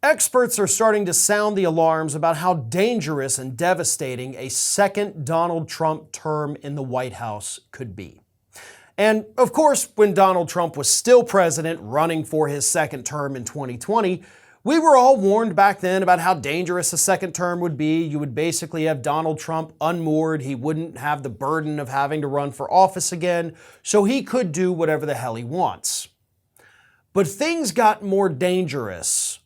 Experts are starting to sound the alarms about how dangerous and devastating a second Donald Trump term in the White House could be. And of course, when Donald Trump was still president, running for his second term in 2020, we were all warned back then about how dangerous a second term would be. You would basically have Donald Trump unmoored. He wouldn't have the burden of having to run for office again, so he could do whatever the hell he wants. But things got more dangerous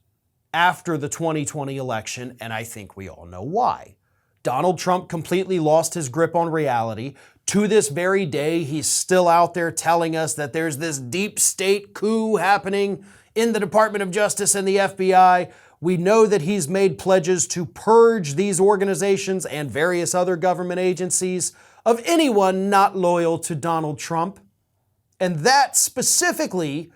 after the 2020 election, and I think we all know why. Donald Trump completely lost his grip on reality. To this very day, he's still out there telling us that there's this deep state coup happening in the Department of Justice and the FBI. We know that he's made pledges to purge these organizations and various other government agencies of anyone not loyal to Donald Trump. And that specifically,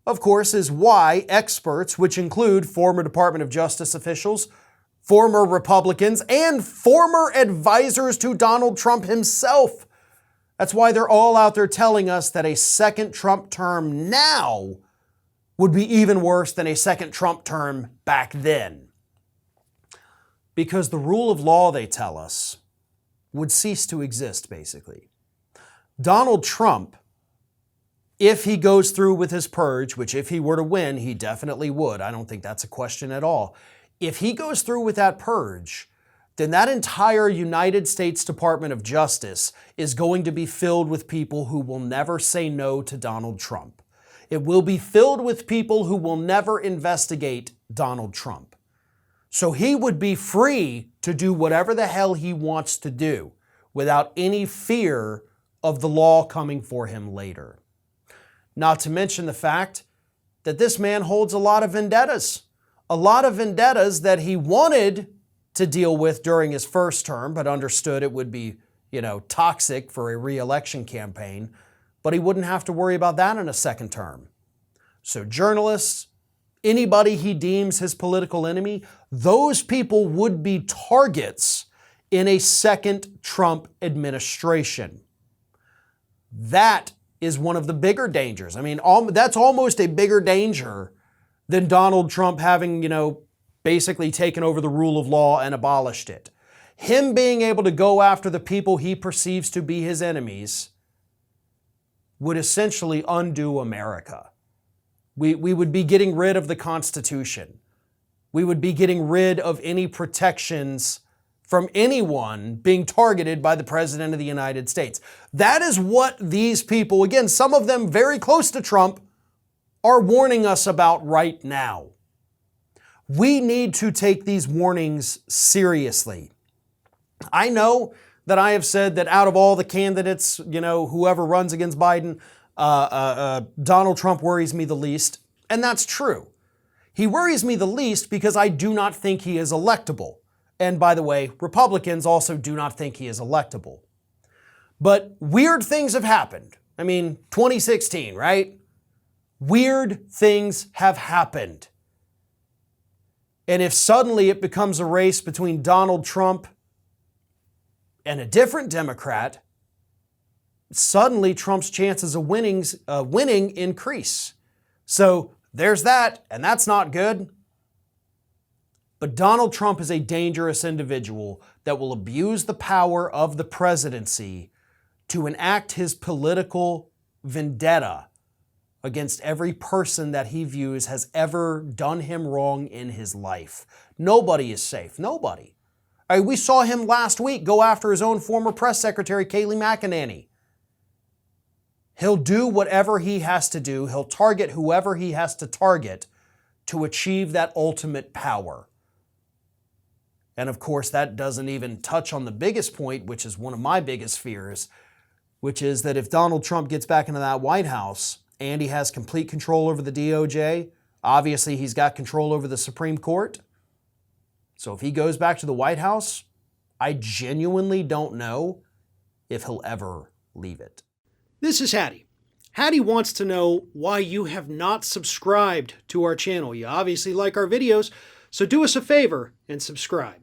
of course, is why experts, which include former Department of Justice officials, former Republicans, and former advisors to Donald Trump himself, that's why they're all out there telling us that a second Trump term now would be even worse than a second Trump term back then. Because the rule of law, they tell us, would cease to exist, basically. Donald Trump, if he goes through with his purge, which if he were to win, he definitely would. I don't think that's a question at all. If he goes through with that purge, then that entire United States Department of Justice is going to be filled with people who will never say no to Donald Trump. It will be filled with people who will never investigate Donald Trump. So he would be free to do whatever the hell he wants to do without any fear of the law coming for him later. Not to mention the fact that this man holds a lot of vendettas. A lot of vendettas that he wanted to deal with during his first term, but understood it would be, toxic for a re-election campaign. But he wouldn't have to worry about that in a second term. So journalists, anybody he deems his political enemy, those people would be targets in a second Trump administration. That is one of the bigger dangers. I mean, that's almost a bigger danger than Donald Trump having, basically taken over the rule of law and abolished it. Him being able to go after the people he perceives to be his enemies would essentially undo America. We would be getting rid of the Constitution. We would be getting rid of any protections from anyone being targeted by the President of the United States. That is what these people, again, some of them very close to Trump, are warning us about right now. We need to take these warnings seriously. I know that I have said that out of all the candidates, whoever runs against Biden, Donald Trump worries me the least, and that's true. He worries me the least because I do not think he is electable. And by the way, Republicans also do not think he is electable. But weird things have happened. 2016, right? Weird things have happened. And if suddenly it becomes a race between Donald Trump and a different Democrat, suddenly Trump's chances of winning increase. So there's that, and that's not good. But Donald Trump is a dangerous individual that will abuse the power of the presidency to enact his political vendetta against every person that he views has ever done him wrong in his life. Nobody is safe. Nobody. We saw him last week go after his own former press secretary, Kayleigh McEnany. He'll do whatever he has to do. He'll target whoever he has to target to achieve that ultimate power. And of course, that doesn't even touch on the biggest point, which is one of my biggest fears, which is that if Donald Trump gets back into that White House and he has complete control over the DOJ, obviously he's got control over the Supreme Court. So if he goes back to the White House, I genuinely don't know if he'll ever leave it. This is Hattie. Hattie wants to know why you have not subscribed to our channel. You obviously like our videos, so do us a favor and subscribe.